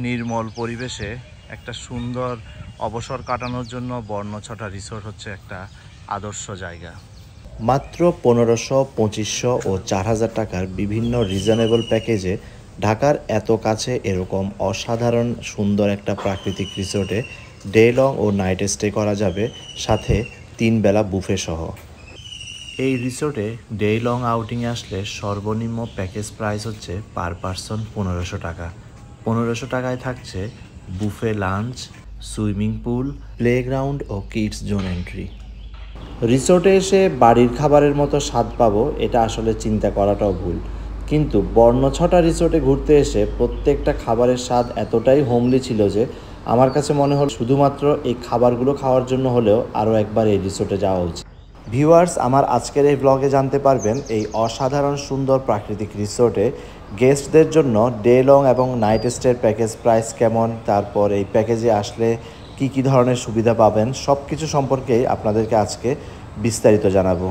নির্মল পরিবেশে একটা সুন্দর অবসর কাটানোর জন্য বর্ণছটা রিসোর্ট হচ্ছে একটা আদর্শ জায়গা। মাত্র 1500, 2500 ও 4000 টাকার বিভিন্ন রিজনেবল প্যাকেজে ঢাকার এত কাছে এরকম অসাধারণ সুন্দর একটা প্রাকৃতিক রিসোর্টে ডে লং ও নাইট স্টে করা যাবে, সাথে 3 বেলা বুফে সহ। এই রিসোর্টে ডে লং আউটিংয়ে আসলে সর্বনিম্ন প্যাকেজ প্রাইস হচ্ছে পার পারসন 1500 টাকা। 1500 টাকায় থাকছে buffet lunch, swimming pool, playground ও কিডস জোন এন্ট্রি। রিসোর্টে এসে বাড়ির খাবারের মতো স্বাদ পাবো এটা আসলে চিন্তা করাটাও ভুল, কিন্তু বর্ণছটা রিসোর্টে ঘুরতে এসে প্রত্যেকটা খাবারের স্বাদ এতটাই হোমলি ছিল যে আমার কাছে মনে হল শুধুমাত্র এই খাবারগুলো খাওয়ার জন্য হলেও আরও একবার এই রিসোর্টে যাওয়া উচিত। ভিউয়ার্স, আমার আজকের এই ব্লগে জানতে পারবেন এই অসাধারণ সুন্দর প্রাকৃতিক রিসোর্টে গেস্টদের জন্য ডে লং এবং নাইট স্টের প্যাকেজ প্রাইস কেমন, তারপর এই প্যাকেজে আসলে কি ধরনের সুবিধা পাবেন, সব কিছু সম্পর্কেই আপনাদেরকে আজকে বিস্তারিত জানাবো।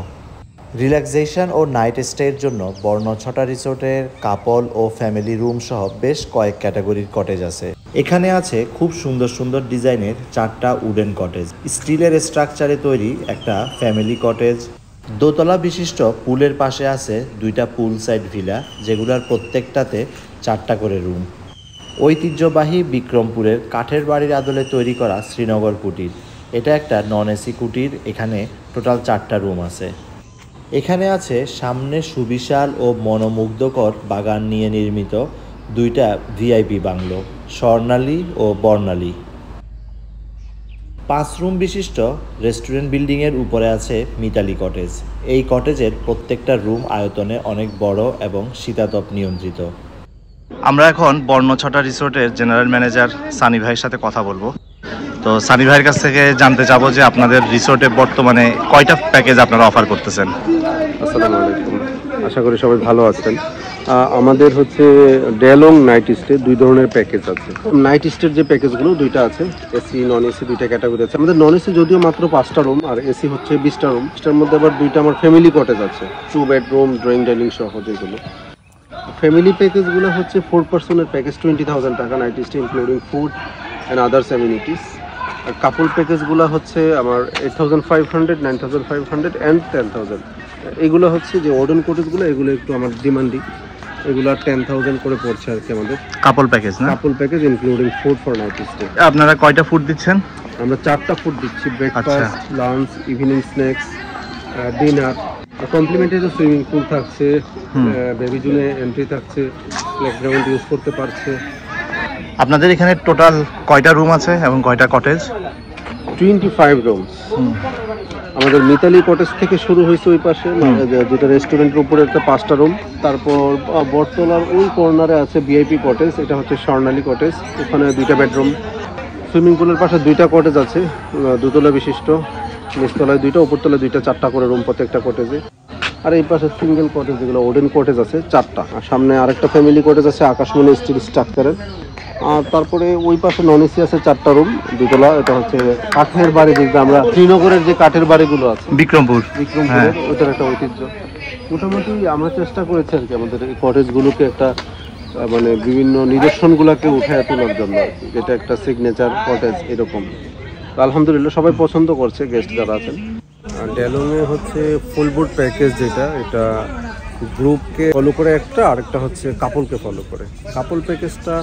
রিল্যাক্সেশন ও নাইট স্টের জন্য বর্ণছটা রিসোর্টের কাপল ও ফ্যামিলি রুম সহ বেশ কয়েক ক্যাটাগরির কটেজ আছে। এখানে আছে খুব সুন্দর সুন্দর ডিজাইনের 4টা উডেন কটেজ, স্টিলের স্ট্রাকচারে তৈরি একটা ফ্যামিলি কটেজ, দোতলা বিশিষ্ট পুলের পাশে আছে 2টা পুল সাইড ভিলা, যেগুলোর প্রত্যেকটাতে 4টা করে রুম। ঐতিহ্যবাহী বিক্রমপুরের কাঠের বাড়ির আদলে তৈরি করা শ্রীনগর কুটির, এটা একটা নন এসি কুটির, এখানে টোটাল 4টা রুম আছে। এখানে আছে সামনে সুবিশাল ও মনোমুগ্ধকর বাগান নিয়ে নির্মিত 2টা ভিআইপি বাংলো, স্বর্ণালী ও বর্ণালী। 5 রুম বিশিষ্ট রেস্টুরেন্ট বিল্ডিংয়ের উপরে আছে মিতালি কটেজ। এই কটেজের প্রত্যেকটা রুম আয়তনে অনেক বড় এবং শীতাতপ নিয়ন্ত্রিত। আমরা এখন বর্ণছটা রিসোর্টের জেনারেল ম্যানেজার সানি ভাইয়ের সাথে কথা বলবো। তো সানি ভাইয়ের কাছ থেকে জানতে চাবো যে আপনাদের রিসোর্টে বর্তমানে কয়টা প্যাকেজ আপনারা অফার করতেছেন। আসসালামু আলাইকুম, আশা করি সবাই ভালো আছেন। আমাদের হচ্ছে ডে লং নাইট স্টে 2 ধরনের প্যাকেজ আছে। নাইট স্টের যে প্যাকেজগুলো 2টা আছে, এসি নন এসি 2টা ক্যাটাগরি আছে। আমাদের নন এসি যদিও মাত্র 5টা রুম আর এসি হচ্ছে 20টা রুম। এটার মধ্যে আবার 2টা আমার ফ্যামিলি কটেজ আছে, 2 বেডরুম, ড্রয়িং ডাইনিং সহ। যেগুলো ফ্যামিলি প্যাকেজগুলো হচ্ছে 4 পার্সনের প্যাকেজ 20,000 টাকা night stay including food and others amenities. আর কাপল প্যাকেজগুলো হচ্ছে আমার 8,500, 9,500 অ্যান্ড 10,000। এগুলো হচ্ছে যে ওডেন কোটেজগুলো, এগুলো একটু আমার ডিমান্ডিং, এগুলো 10,000 করে পড়ছে আর কি আমাদের কাপল প্যাকেজ না? Couple package including food for night stay. আপনারা কয়টা ফুড দিচ্ছেন? আমরা 4টা ফুড দিচ্ছি, breakfast, lunch, evening snacks, dinner. Complimentary তো সুইমিং পুল থাকছে, বেবি জোনে এন্ট্রি থাকছে, প্লেগ্রাউন্ড ইউজ করতে পারছে। আপনাদের এখানে টোটাল কয়টা রুম আছে এবং কয়টা কটেজ? 25 রুমস। আমাদের মিতালি কটেজ থেকে শুরু হয়েছে ওই পাশে, যেটা রেস্টুরেন্টের উপরে একটা 5টা রুম। তারপর বটতলার ওই কর্নারে আছে ভিআইপি কটেজ, এটা হচ্ছে স্বর্ণালী কটেজ, ওখানে 2টা বেডরুম। সুইমিং পুলের পাশে 2টা কটেজ আছে, 2 তলা বিশিষ্ট, নিচতলায় 2টা, উপরতলায় 2টা, 4টা করে রুম প্রত্যেকটা কটেজে। আর এই পাশে সিঙ্গেল কটেজ, যেগুলো ওডেন কটেজ আছে 4টা। আর সামনে আরেকটা ফ্যামিলি কটেজ আছে আকাশমণি স্টিল স্ট্রাকচারের। আর তারপরে ওই পাশে নন এসি আছে 4টা রুম, 2 তলা, এটা হচ্ছে কাঠের বাড়ি, যেগুলো আমরা শ্রীনগরের যে কাঠের বাড়িগুলো আছে বিক্রমপুরের, ওইটার একটা ঐতিহ্য। মোটামুটি আমরা চেষ্টা করেছি আর কি আমাদের এই কটেজগুলোকে একটা মানে বিভিন্ন নিদর্শনগুলোকে উঠায় তোলার জন্য, যেটা একটা সিগনেচার কটেজ এরকম। আলহামদুলিল্লাহ সবাই পছন্দ করছে গেস্ট যারা আছেন। ডে লংয়ে হচ্ছে ফুল বোর্ড প্যাকেজ, যেটা এটা গ্রুপকে ফলো করে একটা, আরেকটা হচ্ছে কাপলকে ফলো করে। কাপল প্যাকেজটা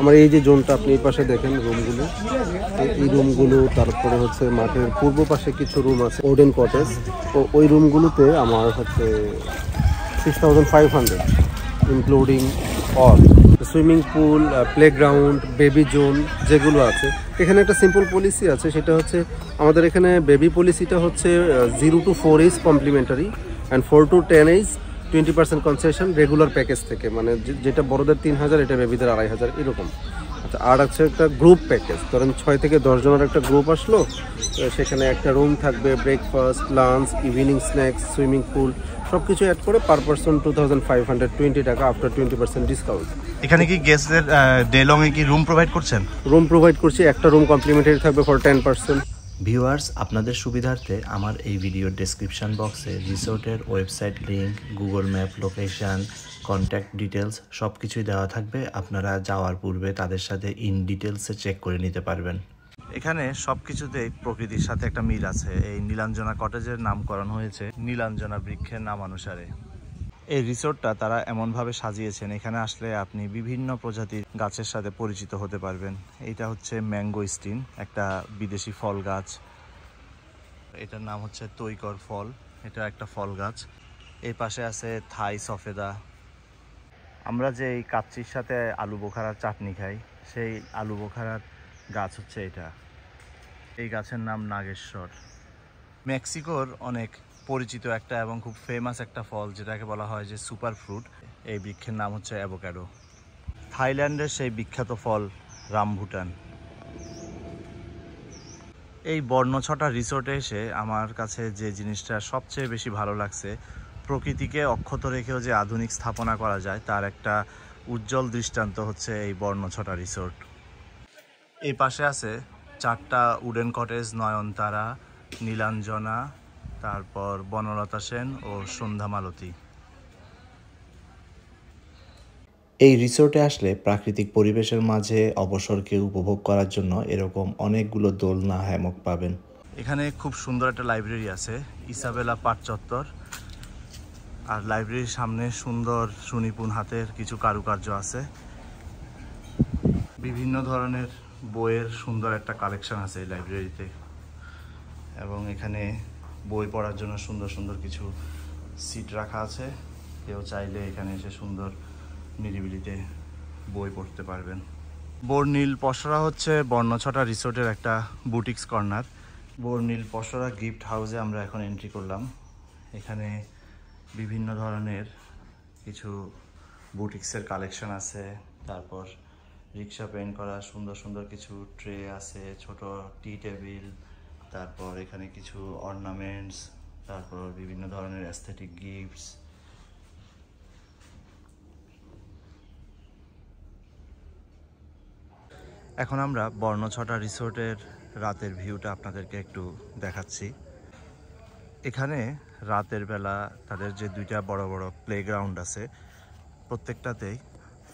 আমার এই যে জোনটা আপনি এই পাশে দেখেন রুমগুলো, এই রুমগুলো, তারপরে হচ্ছে মাঠের পূর্ব পাশে কিছু রুম আছে ওডেন কটেজ, তো ওই রুমগুলোতে আমার হচ্ছে 6,500 including all swimming pool, playground, baby zone যেগুলো আছে। এখানে একটা সিম্পল পলিসি আছে, সেটা হচ্ছে আমাদের এখানে বেবি পলিসিটা হচ্ছে 0 to 4 age complimentary and 4 to 10 age 20% concession regular package থেকে, মানে যেটা বড়দের 3,000, এটা বেবিদের 2,500 এরকম। আচ্ছা, আর আছে একটা গ্রুপ প্যাকেজ, ধরেন 6 থেকে 10 জনের একটা গ্রুপ আসলো, সেখানে একটা রুম থাকবে, breakfast, lunch, evening snacks, swimming pool সব কিছু অ্যাড করে পার পারসন 2,520 টাকা আফটার 20% ডিসকাউন্ট। এখানে কি গেস্টদের ডে লং এ কি রুম প্রোভাইড করছেন? রুম প্রোভাইড করছি, একটা রুম কমপ্লিমেন্টারি থাকবে ফর 10%। ভিউয়ার্স, আপনাদের সুবিধার্থে আমার এই ভিডিওর ডেসক্রিপশন বক্সে রিসোর্টের website link, Google map location, contact details সব কিছুই দেওয়া থাকবে। আপনারা যাওয়ার পূর্বে তাদের সাথে ইন ডিটেলসে চেক করে নিতে পারবেন। এখানে সব কিছুতেই প্রকৃতির সাথে একটা মিল আছে। এই নীলাঞ্জনা কটেজের নামকরণ হয়েছে নীলাঞ্জনা বৃক্ষের নাম অনুসারে। এই রিসোর্টটা তারা এমনভাবে সাজিয়েছেন, এখানে আসলে আপনি বিভিন্ন প্রজাতির গাছের সাথে পরিচিত হতে পারবেন। এইটা হচ্ছে ম্যাঙ্গো স্টিন, একটা বিদেশি ফল গাছ। এটার নাম হচ্ছে তৈকর ফল, এটা একটা ফল গাছ। এই পাশে আছে থাই সফেদা। আমরা যে এই কাচ্চির সাথে আলু বোখারার চাটনি খাই, সেই আলু বোখারার গাছ হচ্ছে এটা। এই গাছের নাম নাগেশ্বর। মেক্সিকোর অনেক পরিচিত একটা এবং খুব ফেমাস একটা ফল, যেটাকে বলা হয় যে সুপার ফ্রুট, এই বৃক্ষের নাম হচ্ছে অ্যাভোক্যাডো। থাইল্যান্ডের সেই বিখ্যাত ফল রামবুটান। এই বর্ণছটা রিসোর্টে এসে আমার কাছে যে জিনিসটা সবচেয়ে বেশি ভালো লাগছে, প্রকৃতিকে অক্ষত রেখেও যে আধুনিক স্থাপনা করা যায় তার একটা উজ্জ্বল দৃষ্টান্ত হচ্ছে এই বর্ণছটা রিসোর্ট। এই পাশে আছে 4টা উডেন কটেজ, নয়নতারা, নীলাঞ্জনা, তারপর বনলতা সেন ও সন্ধ্যা মালতী। এই রিসোর্টে আসলে প্রাকৃতিক পরিবেশের মাঝে অবসরকে উপভোগ করার জন্য এরকম অনেকগুলো দোলনা, হ্যামক পাবেন। এখানে খুব সুন্দর একটা লাইব্রেরি আছে, ইসাবেলা পাট চত্বর। আর লাইব্রেরির সামনে সুন্দর সুনিপুণ হাতের কিছু কারুকার্য আছে। বিভিন্ন ধরনের বইয়ের সুন্দর একটা কালেকশন আছে এই লাইব্রেরিতে, এবং এখানে বই পড়ার জন্য সুন্দর সুন্দর কিছু সিট রাখা আছে। কেউ চাইলে এখানে এসে সুন্দর নিরিবিলিতে বই পড়তে পারবেন। বর্ণিল পসরা হচ্ছে বর্ণছটা রিসোর্টের একটা বুটিক্স কর্নার। বর্ণিল পসরা গিফট হাউসে আমরা এখন এন্ট্রি করলাম। এখানে বিভিন্ন ধরনের কিছু বুটিক্সের কালেকশন আছে। তারপর রিক্সা পেইন্ট করা সুন্দর সুন্দর কিছু ট্রে আছে, ছোট টি টেবিল, তারপর এখানে কিছু অর্নামেন্টস, তারপর বিভিন্ন ধরনের অ্যাস্থেটিক গিফটস। এখন আমরা বর্ণছটা রিসোর্টের রাতের ভিউটা আপনাদেরকে একটু দেখাচ্ছি। এখানে রাতের বেলা তাদের যে 2টা বড় বড় প্লেগ্রাউন্ড আছে, প্রত্যেকটাতেই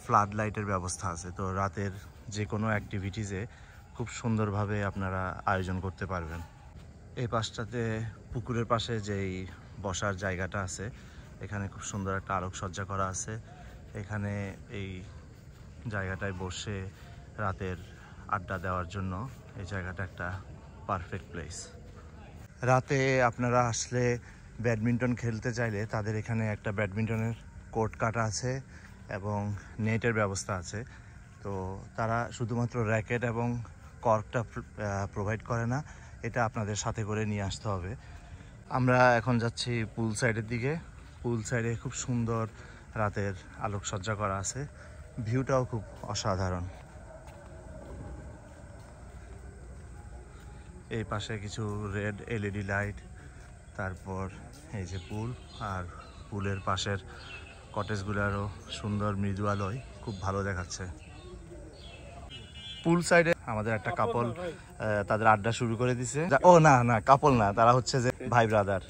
ফ্লাড লাইটের ব্যবস্থা আছে। তো রাতের যে কোনো অ্যাক্টিভিটিসে খুব সুন্দরভাবে আপনারা আয়োজন করতে পারবেন। এই পাশটাতে পুকুরের পাশে যেই বসার জায়গাটা আছে, এখানে খুব সুন্দর একটা আলোকসজ্জা করা আছে। এখানে এই জায়গাটায় বসে রাতের আড্ডা দেওয়ার জন্য এই জায়গাটা একটা পারফেক্ট প্লেস। রাতে আপনারা আসলে ব্যাডমিন্টন খেলতে চাইলে তাদের এখানে একটা ব্যাডমিন্টনের কোর্ট কাটা আছে এবং নেটের ব্যবস্থা আছে। তো তারা শুধুমাত্র র্যাকেট এবং কর্কটা প্রোভাইড করে না, এটা আপনাদের সাথে করে নিয়ে আসতে হবে। আমরা এখন যাচ্ছি পুল সাইডের দিকে। পুল সাইডে খুব সুন্দর রাতের আলোকসজ্জা করা আছে, ভিউটাও খুব অসাধারণ। এই পাশে কিছু রেড এলইডি লাইট, তারপর এই যে পুল, আর পুলের পাশের কটেজগুলোরও সুন্দর মৃদু আলোয় খুব ভালো দেখাচ্ছে। পুল সাইডে আমাদের একটা কাপল তাদের আড্ডা শুরু করে দিছে। ও না না, কাপল না, তারা হচ্ছে যে ভাই ব্রাদার।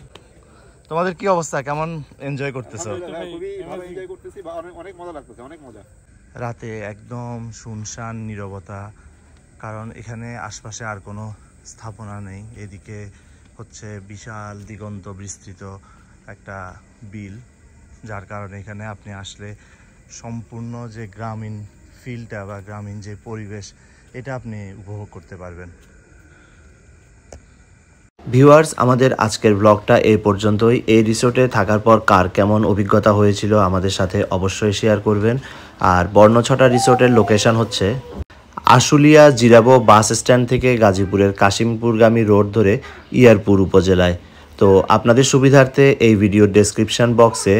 তোমাদের কি অবস্থা, কেমন এনজয় করতেছো? খুবই ভালো এনজয় করতেছি, অনেক মজা লাগতেছে, অনেক মজা। রাতে একদম শুনশান নীরবতা, কারণ এখানে আশপাশে আর কোনো স্থাপনা নেই। এদিকে হচ্ছে বিশাল দিগন্ত বিস্তৃত একটা বিল, যার কারণে এখানে আপনি আসলে সম্পূর্ণ যে গ্রামীণ ফিলটা বা গ্রামীণ যে পরিবেশ, এটা আপনি উপভোগ করতে পারবেন। ভিউয়ার্স, আমাদের আজকের ব্লগটা এই পর্যন্তই। এই রিসোর্টে থাকার পর কার কেমন অভিজ্ঞতা হয়েছিল আমাদের সাথে অবশ্যই শেয়ার করবেন। আর বর্ণছটা রিসোর্টের লোকেশন হচ্ছে আশুলিয়া জিরাবো বাস স্ট্যান্ড থেকে গাজীপুরের কাশিমপুরগামী রোড ধরে ইয়ারপুর উপজেলায়। তো আপনাদের সুবিধার্থে এই ভিডিওর ডেসক্রিপশন বক্সে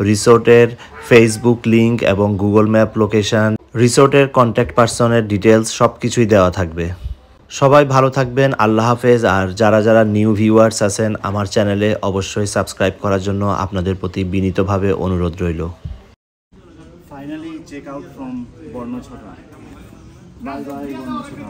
রিসোর্টের ফেসবুক লিংক এবং গুগল ম্যাপ লোকেশন, রিসোর্টের কন্ট্যাক্ট পার্সনের ডিটেলস সব কিছুই দেওয়া থাকবে। সবাই ভালো থাকবেন, আল্লাহ হাফেজ। আর যারা যারা নিউ ভিউয়ার্স আছেন আমার চ্যানেলে, অবশ্যই সাবস্ক্রাইব করার জন্য আপনাদের প্রতি বিনীতভাবে অনুরোধ রইল। Finally check out from Barnachhata. Bye bye বর্ণছটা।